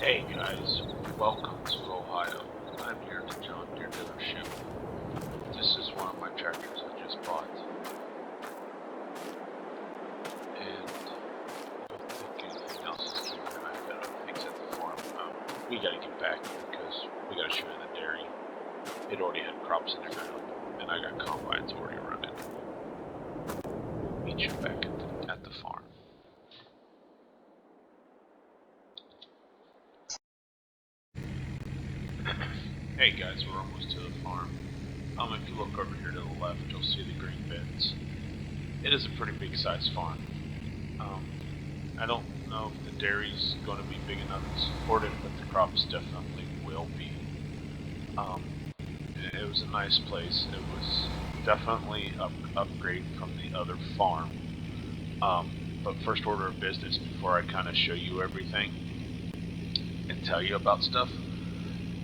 Hey guys, welcome to Ohio. I'm here at the John Deere dealership. This is one of my tractors I just bought. And I don't think anything else is keeping me. I've got other things at the farm. We gotta get back because we gotta shoot in the dairy. It already had crops in the ground, and I got combines already running. We'll meet you back at the farm. Hey guys, we're almost to the farm. If you look over here to the left, you'll see the green bins. It is a pretty big sized farm. I don't know if the dairy's going to be big enough to support it, but the crops definitely will be. It was a nice place. It was definitely an upgrade from the other farm. But first order of business, before I kind of show you everything and tell you about stuff,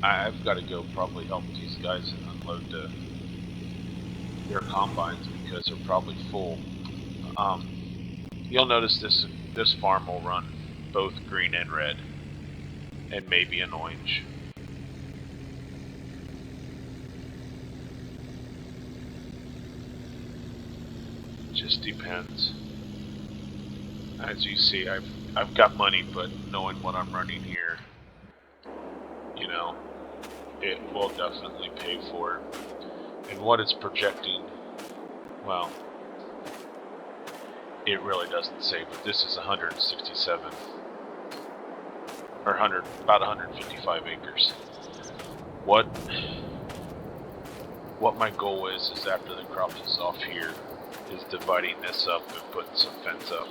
I've got to go probably help these guys unload their combines because they're probably full. You'll notice this farm will run both green and red, and maybe an orange. Just depends. As you see, I've got money, but knowing what I'm running here, you know, it will definitely pay for it. And what it's projecting, well, it really doesn't say, but this is 167 or about 155 acres. What my goal is after the crop is off here, is dividing this up and putting some fence up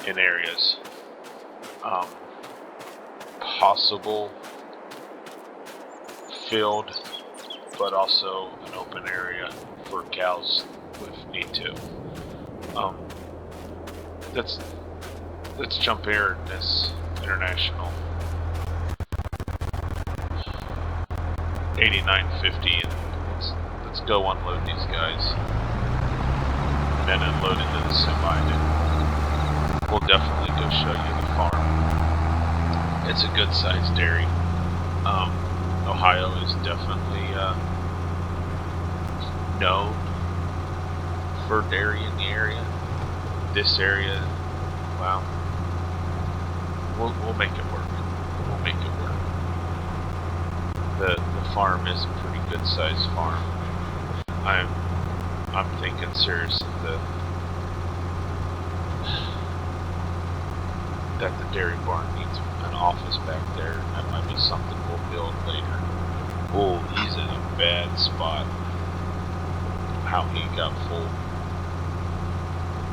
in areas. Possible field, but also an open area for cows if need to. Let's jump here in this international 8950 and let's go unload these guys and then unload into the semi, and we'll definitely go show you the farm. It's a good sized dairy. Ohio is definitely known for dairy in the area. This area, well, we'll make it work. We'll make it work. The farm is a pretty good sized farm. I'm thinking seriously that the dairy barn needs an office back there. That might be something we'll build later. Oh, he's in a bad spot. How he got full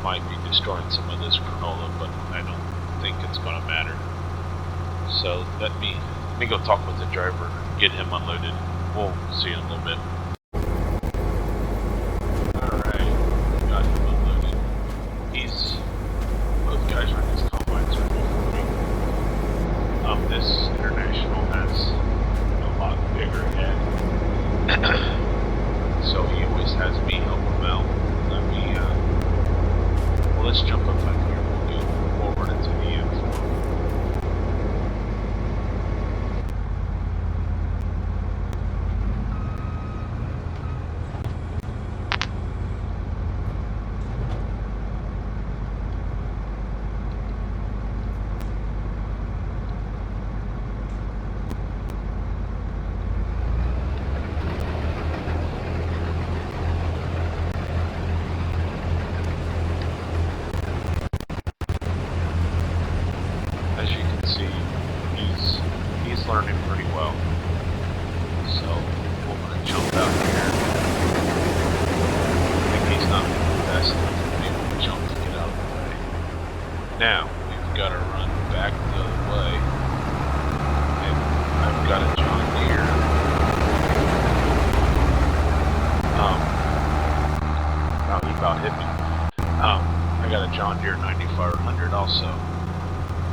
might be destroying some of this granola, but I don't think it's going to matter. So let me go talk with the driver, get him unloaded. We'll see you in a little bit. Alright, got him unloaded. Both guys are in his combines are before me. This international has a lot bigger head. So he always has me help him out. Well, let's jump up on here. We'll run into the end for him. As you can see, he's learning pretty well. So we're gonna jump out here. I think he's not fast enough to be able to jump to get out of the way. Now we've got to run back the other way, and I've got a John Deere. Oh, he about hit me. I got a John Deere 9500 also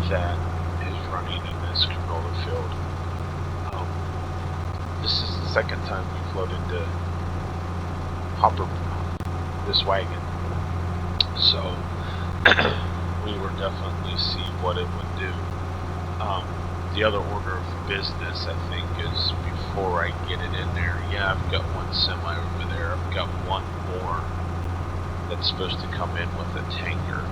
that is running in this canola field. This is the second time we've loaded the hopper, this wagon. So we will definitely see what it would do. the other order of business, I think, is before I get it in there. Yeah, I've got one semi over there. I've got one more that's supposed to come in with a tanker.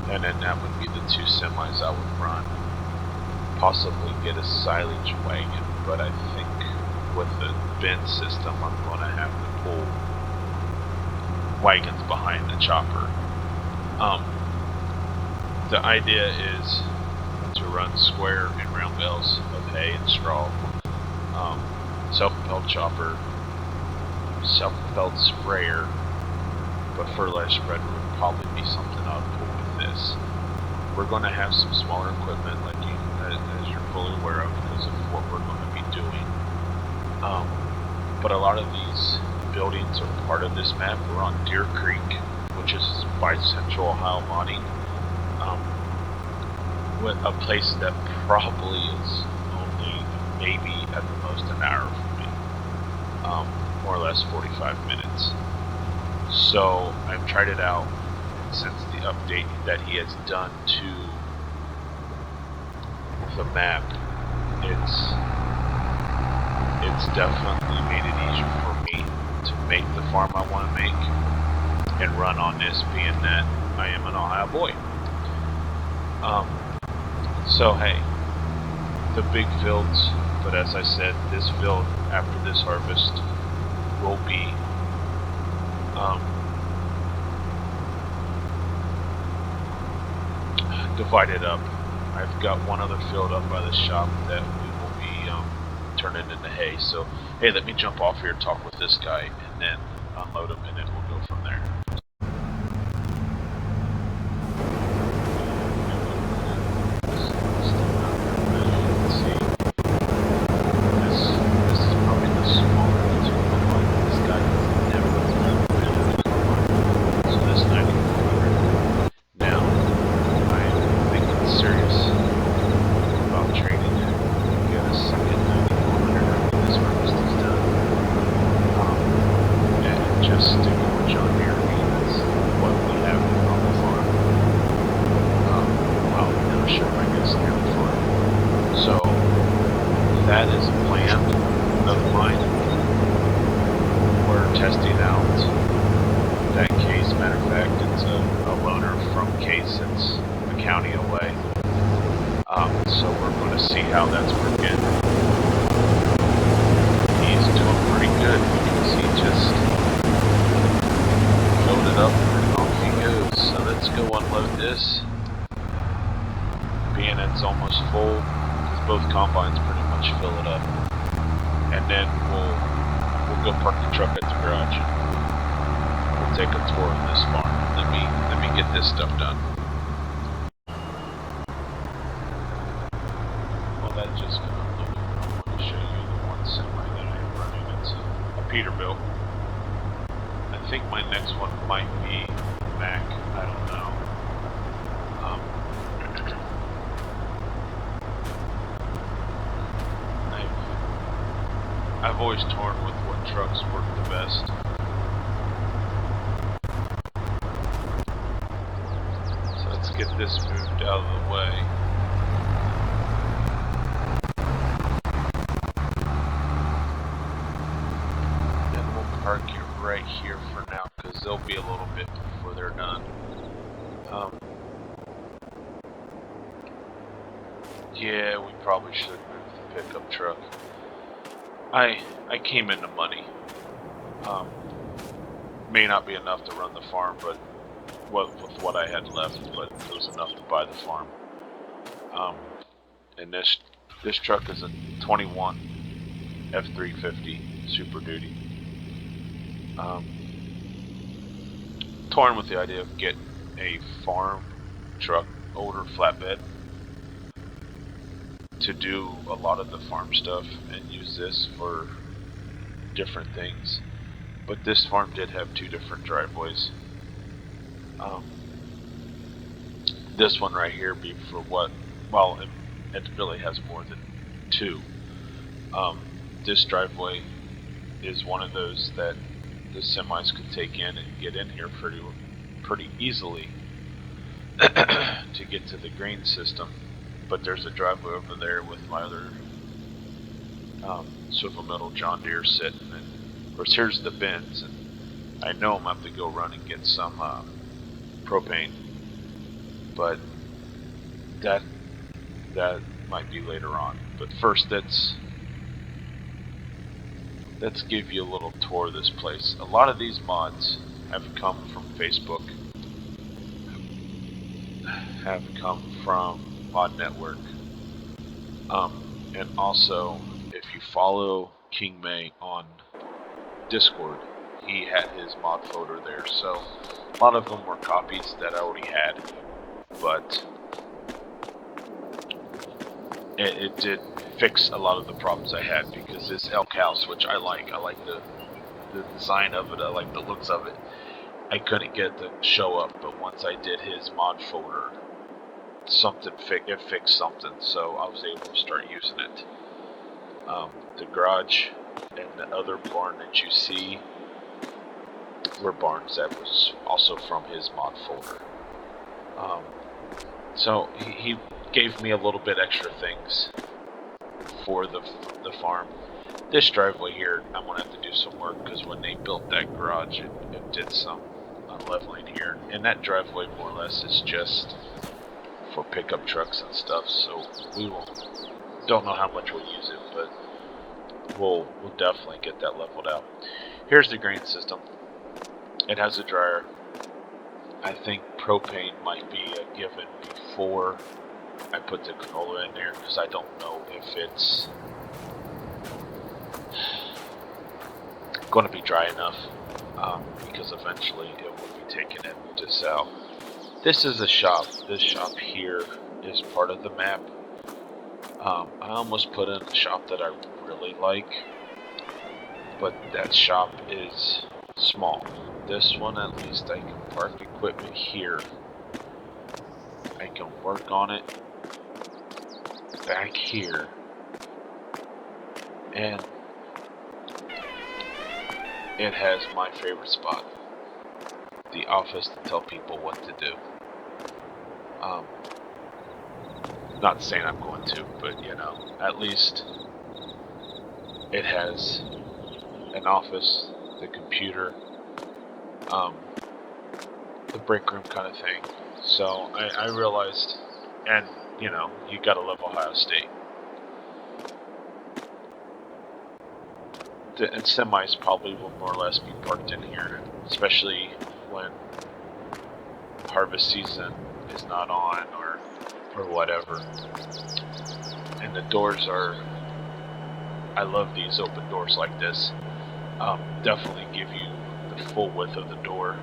And then that would be the 2 semis I would run. Possibly get a silage wagon, but I think with the bin system, I'm going to have to pull wagons behind the chopper. The idea is to run square and round bales of hay and straw, self-propelled chopper, self-propelled sprayer, but fertilizer spreader would probably be something I would pull with this. We're going to have some smaller equipment, like as you're fully aware of, because of what we're going to be doing. But a lot of these buildings are part of this map. We're on Deere Creek, which is by Central Ohio Mining. With a place that probably is only maybe at the most an hour from me, more or less 45 minutes. So I've tried it out, and since the update that he has done to the map, it's definitely made it easier for me to make the farm I want to make and run on this, being that I am an Ohio boy. So hey, the big fields, but as I said, this field after this harvest will be divided up. I've got one other field up by the shop that we will be turning into hay. So hey, let me jump off here, talk with this guy, and then unload him, and then we'll go from there. That is a plan of mine. We're testing out that case. Matter of fact, it's a loaner from Case. It's a county away. So we're going to see how that's working. He's doing pretty good because he just filled it up and off he goes. So let's go unload this. Being it's almost full, because both combines pretty much fill it up, and then we'll go park the truck at the garage. We'll take a tour of this farm. Let me get this stuff done. Well, that just got unloaded. I want to show you the one semi that I am running. It's a Peterbilt. I think my next one might be Mac. I don't know. I've always torn with what trucks work the best. So let's get this moved out of the way. Then we'll park it right here for now, because they'll be a little bit before they're done. Yeah, we probably should move the pickup truck. I came into money. May not be enough to run the farm, but with what I had left, but it was enough to buy the farm. And this truck is a 21 F350 Super Duty. Torn with the idea of getting a farm truck, older flatbed, to do a lot of the farm stuff and use this for different things. But this farm did have 2 different driveways. This one right here be for what? Well, it really has more than 2. This driveway is one of those that the semis could take in and get in here pretty easily to get to the grain system. but there's a driveway over there with my other swivel metal John Deere sitting, and of course here's the bins, and I know I'm gonna have to go run and get some propane, but that might be later on. But first, let's give you a little tour of this place. A lot of these mods have come from Facebook, have come from Mod Network, and also if you follow King May on Discord, he had his mod folder there. So a lot of them were copies that I already had, but it did fix a lot of the problems I had, because this elk house, which I like the design of it, I like the looks of it, I couldn't get it to show up. But once I did his mod folder, it fixed something, so I was able to start using it. The garage and the other barn that you see were barns that was also from his mod folder. So he gave me a little bit extra things for the farm. This driveway here, I'm going to have to do some work, because when they built that garage, it did some leveling here. And that driveway, more or less, is just for pickup trucks and stuff, so don't know how much we'll use it, but we'll definitely get that leveled out. Here's the grain system. It has a dryer. I think propane might be a given before I put the canola in there, because I don't know if it's going to be dry enough, because eventually it will be taken in to sell. This is a shop. This shop here is part of the map. I almost put in a shop that I really like, but that shop is small. This one, at least, I can park equipment here. I can work on it back here, and it has my favorite spot, the office, to tell people what to do. Not saying I'm going to, but at least it has an office, the computer, the break room kind of thing. So I realized, and you gotta love Ohio State. The semis probably will more or less be parked in here, especially when harvest season is not on, or whatever. And the doors are, I love these open doors like this. Definitely give you the full width of the door.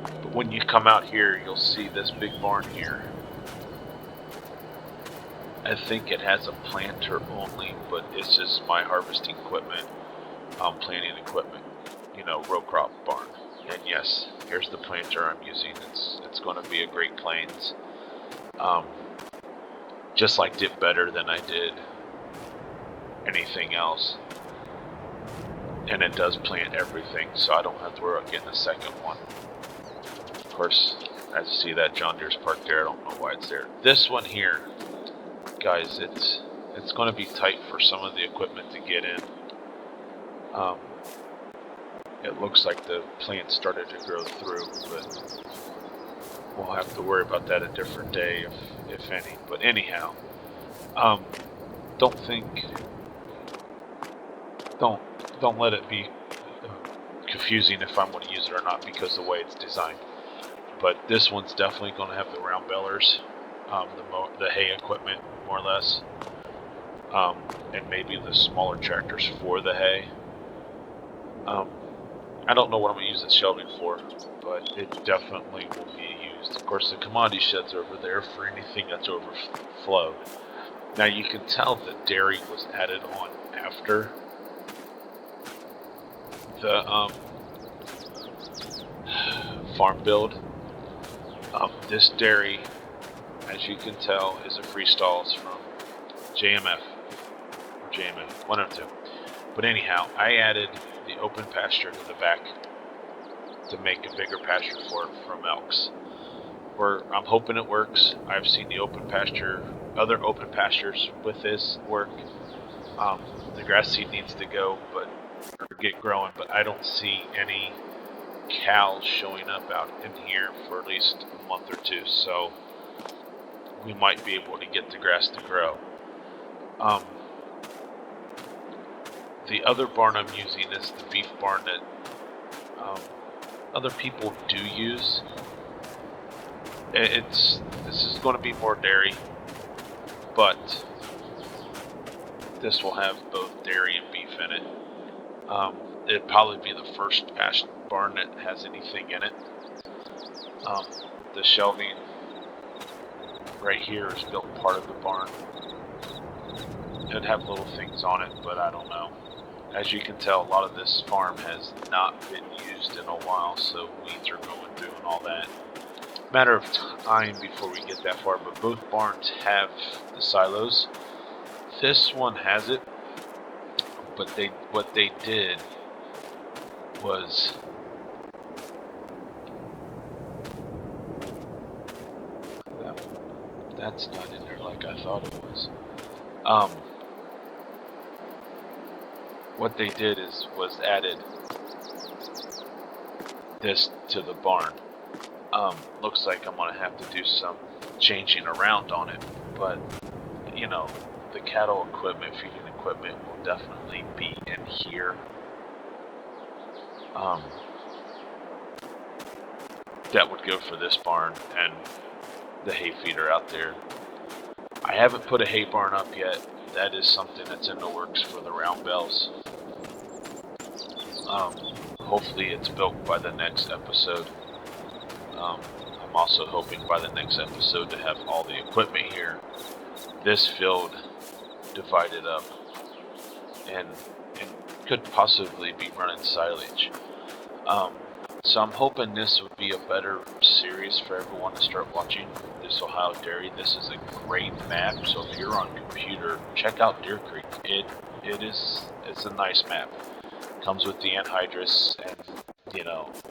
But when you come out here, you'll see this big barn here. I think it has a planter only, but it's just my harvesting equipment, planting equipment, row crop barn. And yes, here's the planter I'm using. It's going to be a Great Plains. Just liked it better than I did anything else. And it does plant everything, so I don't have to worry about getting a second one. Of course, as you see, that John Deere's parked there. I don't know why it's there. This one here, guys, it's going to be tight for some of the equipment to get in. It looks like the plant started to grow through, but we'll have to worry about that a different day, if any. But anyhow, don't let it be confusing if I'm going to use it or not, because of the way it's designed. But this one's definitely going to have the round bellers, the hay equipment, more or less, and maybe the smaller tractors for the hay. I don't know what I'm going to use the shelving for, but it definitely will be used. Of course, the commodity shed's over there for anything that's overflowed. Now you can tell that dairy was added on after the farm build. This dairy, as you can tell, is a freestalls from JMF, or JMF, one of two. But anyhow, I added the open pasture to the back to make a bigger pasture for elks. I'm hoping it works. I've seen the other open pastures with this work. The grass seed needs to go, or get growing, but I don't see any cows showing up out in here for at least a month or two, so we might be able to get the grass to grow. The other barn I'm using is the beef barn that other people do use. This is going to be more dairy, but this will have both dairy and beef in it. It'd probably be the first barn that has anything in it. The shelving right here is built part of the barn. It'd have little things on it, but I don't know. As you can tell, a lot of this farm has not been used in a while, so weeds are going through and all that. Matter of time before we get that far, but both barns have the silos. This one has it, but what they did was that's not in there like I thought it was. What they did was added this to the barn. Looks like I'm gonna have to do some changing around on it, but you know, the cattle equipment, feeding equipment will definitely be in here. That would go for this barn and the hay feeder out there. I haven't put a hay barn up yet. That is something that's in the works for the round bells. Hopefully it's built by the next episode. I'm also hoping by the next episode to have all the equipment here. This field divided up and could possibly be running silage. So I'm hoping this would be a better series for everyone to start watching. This Ohio Dairy. This is a great map. So if you're on computer, check out Deer Creek. It's a nice map. Comes with the anhydrous and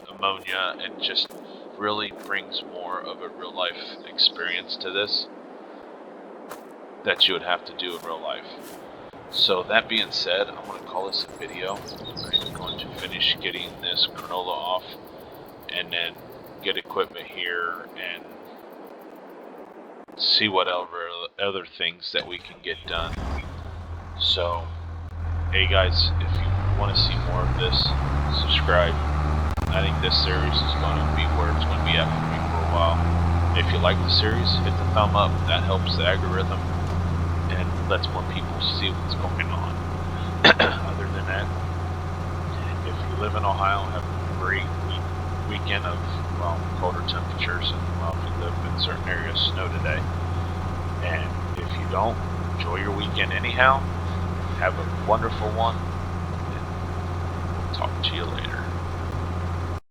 ammonia, and just really brings more of a real life experience to this that you would have to do in real life. So that being said, I'm going to call this a video. I'm going to finish getting this canola off and then get equipment here and see what other things that we can get done. So, hey guys, if you want to see more of this, subscribe. I think this series is going to be where it's going to be at for me for a while. If you like the series, hit the thumb up. That helps the algorithm and lets more people see what's going on. Other than that, if you live in Ohio, have a great weekend of colder temperatures, and if you live in certain areas, snow today. And if you don't, enjoy your weekend anyhow. Have a wonderful one, and we'll talk to you later.